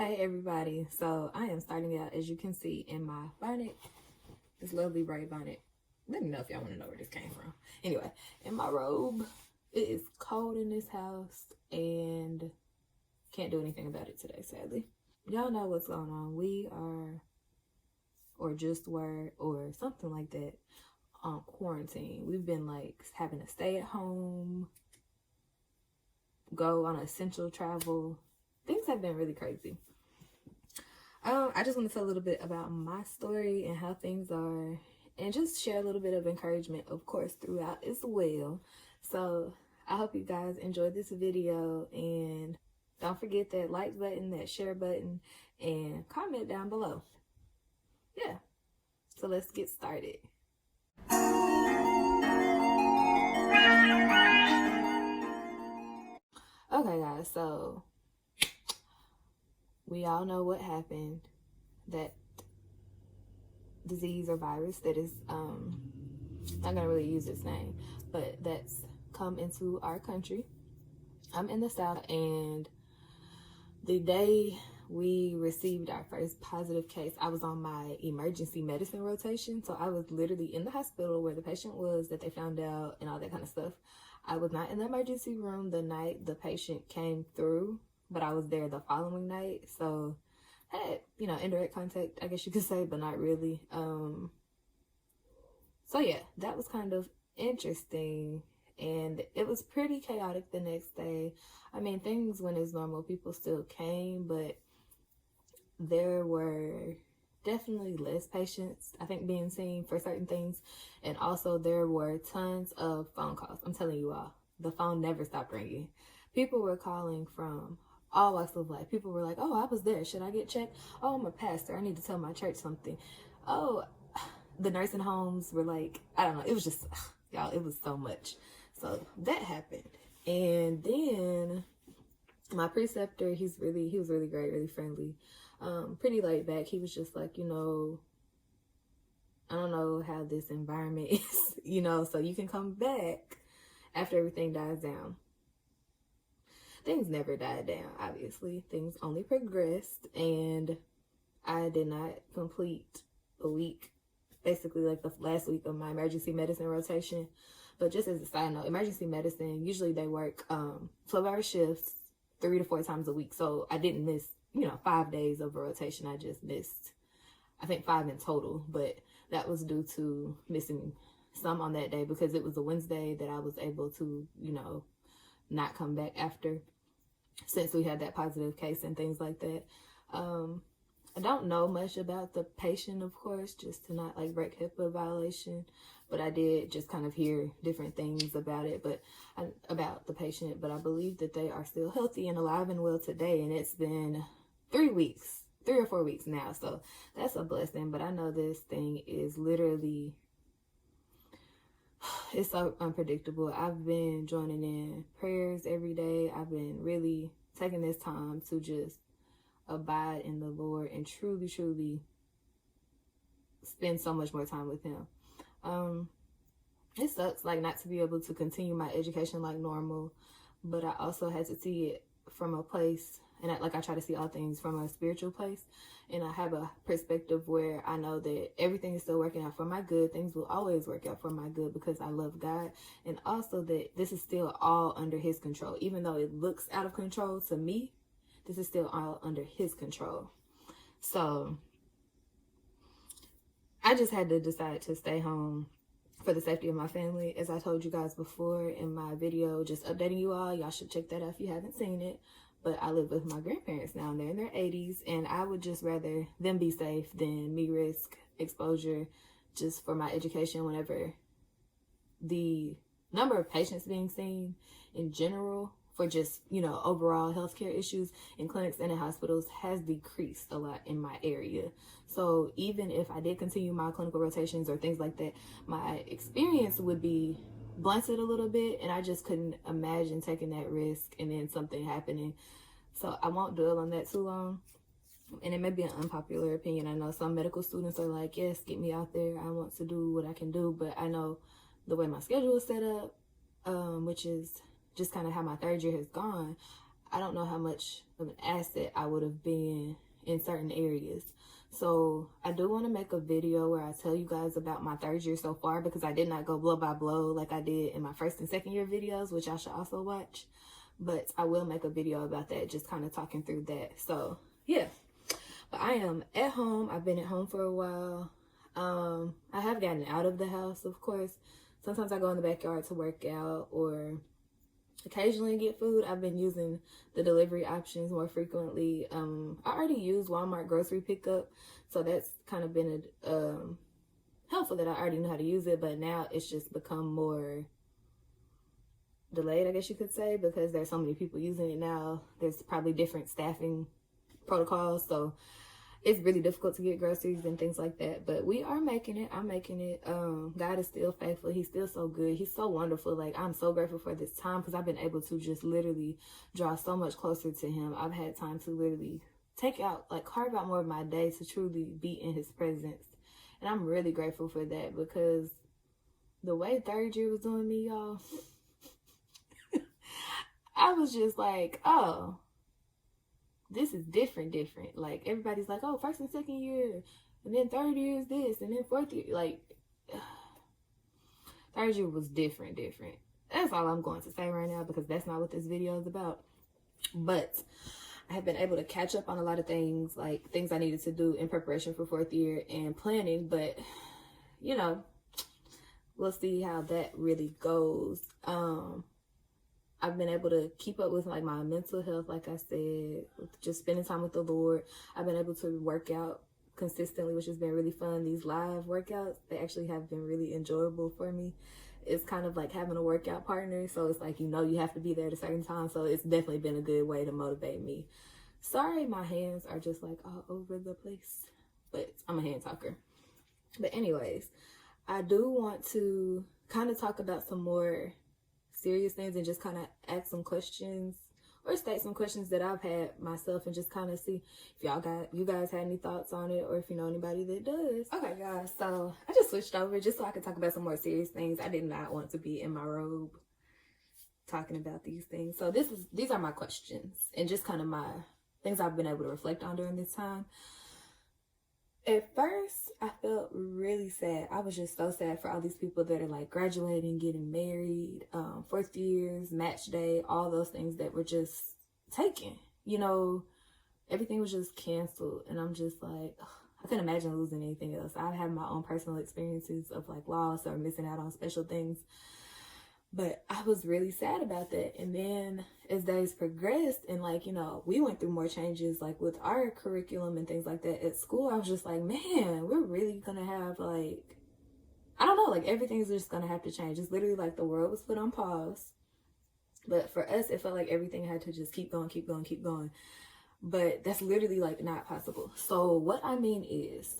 Hey everybody, so I am starting out, as you can see, in my bonnet, this lovely braid bonnet. Let me know if y'all want to know where this came from. Anyway, in my robe. It is cold in this house and can't do anything about it today, sadly. Y'all know what's going on. We are, or just were, or something like that, on quarantine. We've been like having to stay at home, go on essential travel. Things have been really crazy. I just want to tell a little bit about my story and how things are, and just share a little bit of encouragement, of course, throughout as well. So I hope you guys enjoyed this video, and don't forget that like button, that share button, and comment down below. Yeah, so let's get started. Okay guys, so we all know what happened. That disease or virus that is not gonna really use its name, but that's come into our country. I'm in the South, and the day we received our first positive case, I was on my emergency medicine rotation. So I was literally in the hospital where the patient was, that they found out, and all that kind of stuff. I was not in the emergency room the night the patient came through, but I was there the following night. So I had, indirect contact, I guess you could say, but not really. So yeah, that was kind of interesting, and it was pretty chaotic the next day. I mean, things went as normal. People still came, but there were definitely less patients, I think, being seen for certain things. And also there were tons of phone calls. I'm telling you all, the phone never stopped ringing. People were calling from all walks of life. People were like, oh, I was there. Should I get checked? Oh, I'm a pastor. I need to tell my church something. Oh, the nursing homes were like, I don't know. It was just, y'all, it was so much. So that happened. And then my preceptor, he was really great, really friendly, pretty laid back. He was just like, I don't know how this environment is, so you can come back after everything dies down. Things never died down, obviously. Things only progressed, and I did not complete a week, basically like the last week of my emergency medicine rotation. But just as a side note, emergency medicine, usually they work 12-hour shifts 3 to 4 times a week. So I didn't miss, 5 days of a rotation. I just missed, I think, 5 in total. But that was due to missing some on that day, because it was a Wednesday that I was able to, not come back after, since we had that positive case and things like that. I don't know much about the patient, of course, just to not like break HIPAA violation, but I did just kind of hear different things about it, about the patient. But I believe that they are still healthy and alive and well today, and it's been 3 or 4 weeks now, so that's a blessing. But I know this thing is literally, it's so unpredictable. I've been joining in prayers every day. I've been really taking this time to just abide in the Lord and truly spend so much more time with him. It sucks like not to be able to continue my education like normal, but I also had to see it from a place, and I try to see all things from a spiritual place, and I have a perspective where I know that everything is still working out for my good. Things will always work out for my good because I love God, and also that this is still all under his control. Even though it looks out of control to me, this is still all under his control. So I just had to decide to stay home for the safety of my family. As I told you guys before in my video, just updating you all, y'all should check that out if you haven't seen it. But I live with my grandparents now, and they're in their 80s, and I would just rather them be safe than me risk exposure just for my education, whenever the number of patients being seen in general for just, overall healthcare issues in clinics and in hospitals has decreased a lot in my area. So even if I did continue my clinical rotations or things like that, my experience would be blunted a little bit, and I just couldn't imagine taking that risk and then something happening. So I won't dwell on that too long. And it may be an unpopular opinion. I know some medical students are like, yes, get me out there. I want to do what I can do. But I know the way my schedule is set up, which is just kind of how my 3rd year has gone, I don't know how much of an asset I would have been in certain areas. So I do want to make a video where I tell you guys about my third year so far, because I did not go blow by blow like I did in my first and second year videos, which I should also watch. But I will make a video about that, just kind of talking through that. So yeah, but I am at home. I've been at home for a while. I have gotten out of the house, of course. Sometimes I go in the backyard to work out, or occasionally get food. I've been using the delivery options more frequently. I already use Walmart grocery pickup, so that's kind of been helpful that I already know how to use it, but now it's just become more delayed, I guess you could say, because there's so many people using it now. There's probably different staffing protocols, so it's really difficult to get groceries and things like that. But we are making it. I'm making it. God is still faithful. He's still so good. He's so wonderful. Like, I'm so grateful for this time, because I've been able to just literally draw so much closer to him. I've had time to literally carve out more of my day to truly be in his presence. And I'm really grateful for that, because the way third year was doing me, y'all, I was just like, oh, this is different. Like, everybody's like, oh, first and second year, and then third year is this, and then fourth year, like, third year was different. That's all I'm going to say right now, because that's not what this video is about. But I have been able to catch up on a lot of things, like things I needed to do in preparation for fourth year and planning. But, you know, we'll see how that really goes. I've been able to keep up with like my mental health, like I said, just spending time with the Lord. I've been able to work out consistently, which has been really fun. These live workouts, they actually have been really enjoyable for me. It's kind of like having a workout partner, so it's like, you know, you have to be there at a certain time, so it's definitely been a good way to motivate me. Sorry, my hands are just like all over the place, but I'm a hand talker. But anyways, I do want to kind of talk about some more serious things and just kind of ask some questions or state some questions that I've had myself, and just kind of see if you guys had any thoughts on it, or if you know anybody that does. Okay, guys, so I just switched over just so I could talk about some more serious things. I did not want to be in my robe talking about these things. So these are my questions and just kind of my things I've been able to reflect on during this time. At first, I felt really sad. I was just so sad for all these people that are like graduating, getting married, fourth years, match day, all those things that were just taken. You know, everything was just canceled. And I'm just like, ugh, I couldn't imagine losing anything else. I have my own personal experiences of like loss or missing out on special things. But I was really sad about that. And then as days progressed and like, you know, we went through more changes like with our curriculum and things like that at school, I was just like, man, we're really going to have like, I don't know, like everything's just going to have to change. It's literally like the world was put on pause. But for us, it felt like everything had to just keep going. But that's literally like not possible. So what I mean is,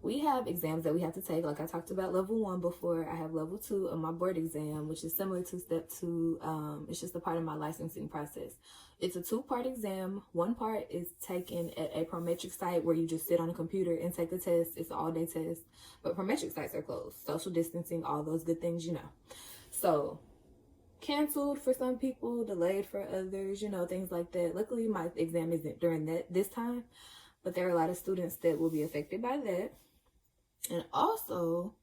we have exams that we have to take. Like I talked about level 1 before. I have level 2 of my board exam, which is similar to step 2. It's just a part of my licensing process. It's a 2-part exam. One part is taken at a prometric site where you just sit on a computer and take the test. It's an all-day test. But prometric sites are closed. Social distancing, all those good things, you know. So canceled for some people, delayed for others, you know, things like that. Luckily, my exam isn't during this time. But there are a lot of students that will be affected by that. And also,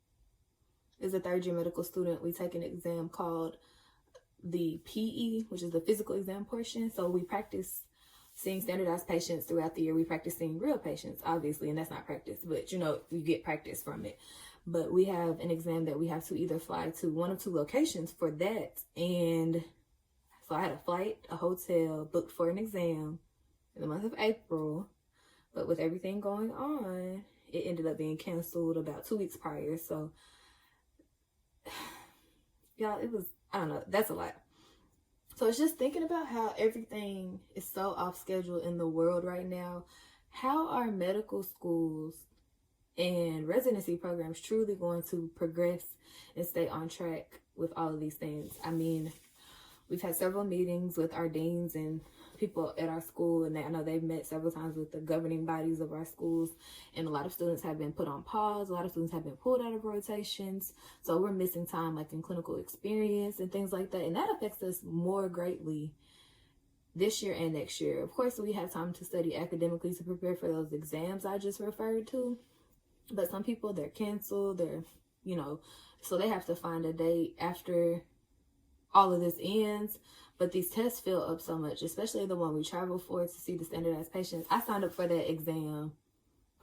as a third year medical student, we take an exam called the PE, which is the physical exam portion. So we practice seeing standardized patients throughout the year. We practice seeing real patients, obviously, and that's not practice, but you know, you get practice from it. But we have an exam that we have to either fly to one of 2 locations for that. And so I had a flight, a hotel booked for an exam in the month of April. But with everything going on, it ended up being canceled about 2 weeks prior. So, y'all, it was, I don't know, that's a lot. So it's just thinking about how everything is so off schedule in the world right now. How are medical schools and residency programs truly going to progress and stay on track with all of these things? I mean, we've had several meetings with our deans and people at our school, and I know they've met several times with the governing bodies of our schools, and a lot of students have been put on pause. A lot of students have been pulled out of rotations, so we're missing time like in clinical experience and things like that, and that affects us more greatly this year and next year. Of course, we have time to study academically to prepare for those exams I just referred to. But some people, they're canceled, they're, you know, so they have to find a date after all of this ends. But these tests fill up so much, especially the one we travel for to see the standardized patients. I signed up for that exam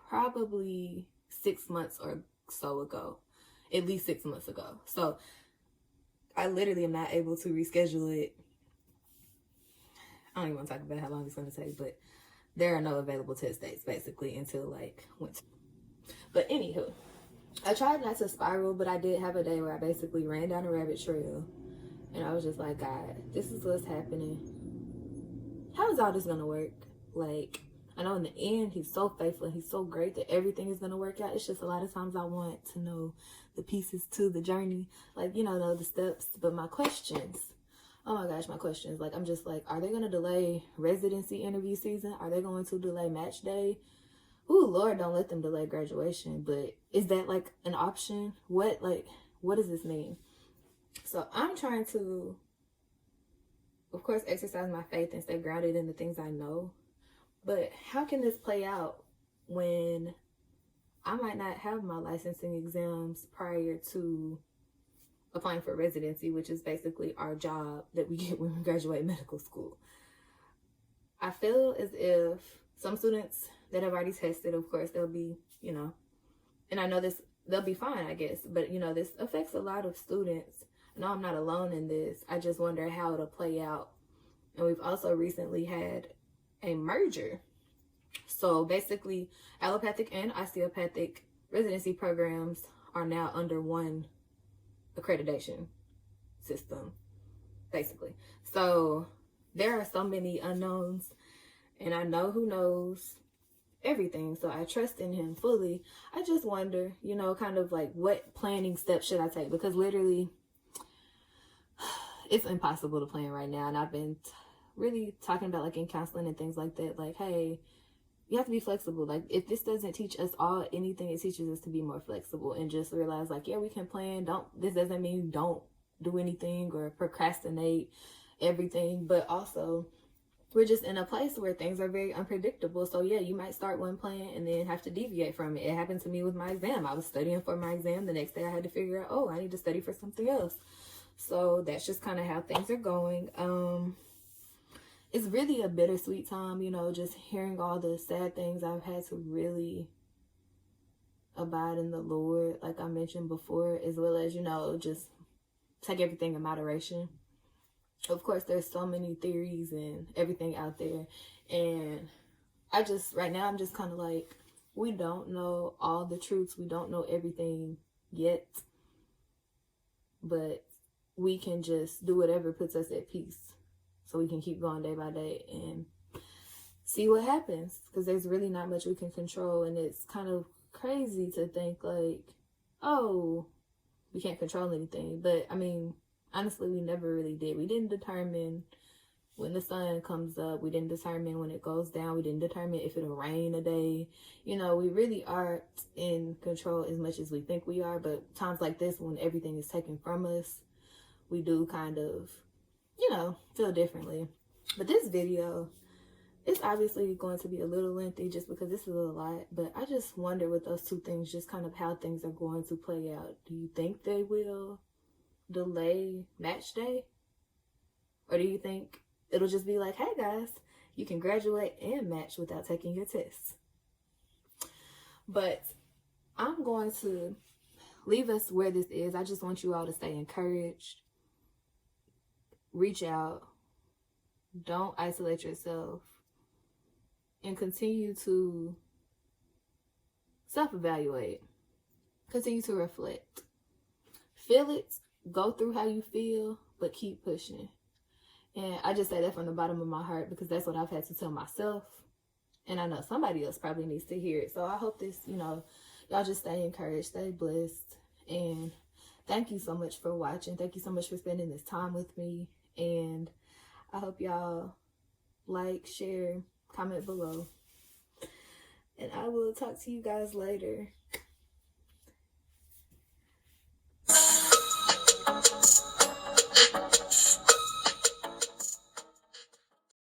probably 6 months or so ago, at least 6 months ago. So I literally am not able to reschedule it. I don't even want to talk about how long it's going to take, but there are no available test dates basically until like winter. But anywho, I tried not to spiral, but I did have a day where I basically ran down a rabbit trail. And I was just like, God, this is what's happening. How is all this going to work? Like, I know in the end, he's so faithful. He's so great that everything is going to work out. It's just a lot of times I want to know the pieces to the journey. Like, you know, the steps. But my questions, oh my gosh, my questions. Like, I'm just like, are they going to delay residency interview season? Are they going to delay match day? Ooh, Lord, don't let them delay graduation. But is that like an option? What does this mean? So I'm trying to, of course, exercise my faith and stay grounded in the things I know. But how can this play out when I might not have my licensing exams prior to applying for residency, which is basically our job that we get when we graduate medical school? I feel as if some students that have already tested, of course, they'll be, you know, and I know this, they'll be fine, I guess. But, you know, this affects a lot of students. No, I'm not alone in this. I just wonder how it'll play out. And we've also recently had a merger. So basically, allopathic and osteopathic residency programs are now under one accreditation system, basically. So there are so many unknowns, and I know who knows everything. So I trust in him fully. I just wonder, you know, kind of like what planning steps should I take? Because literally, it's impossible to plan right now. And I've been really talking about like in counseling and things like that. Like, hey, you have to be flexible. Like, if this doesn't teach us all anything, it teaches us to be more flexible and just realize like, yeah, we can plan. This doesn't mean don't do anything or procrastinate everything. But also, we're just in a place where things are very unpredictable. So yeah, you might start one plan and then have to deviate from it. It happened to me with my exam. I was studying for my exam. The next day I had to figure out, oh, I need to study for something else. So that's just kind of how things are going. It's really a bittersweet time, you know, just hearing all the sad things. I've had to really abide in the Lord, like I mentioned before, as well as, you know, just take everything in moderation. Of course, there's so many theories and everything out there. And right now, I'm just kind of like, we don't know all the truths. We don't know everything yet. But we can just do whatever puts us at peace. So we can keep going day by day and see what happens. Because there's really not much we can control. And it's kind of crazy to think like, oh, we can't control anything. But I mean, honestly, we never really did. We didn't determine when the sun comes up. We didn't determine when it goes down. We didn't determine if it'll rain a day. You know, we really aren't in control as much as we think we are. But times like this, when everything is taken from us, we do kind of, you know, feel differently. But this video, it's obviously going to be a little lengthy just because this is a lot. But I just wonder with those two things, just kind of how things are going to play out. Do you think they will delay match day? Or do you think it'll just be like, hey guys, you can graduate and match without taking your tests? But I'm going to leave us where this is. I just want you all to stay encouraged. Reach out. Don't isolate yourself. And continue to self-evaluate. Continue to reflect. Feel it. Go through how you feel, but keep pushing. And I just say that from the bottom of my heart because that's what I've had to tell myself. And I know somebody else probably needs to hear it. So I hope this, you know, y'all just stay encouraged, stay blessed. And thank you so much for watching. Thank you so much for spending this time with me. And I hope y'all like, share, comment below. And I will talk to you guys later.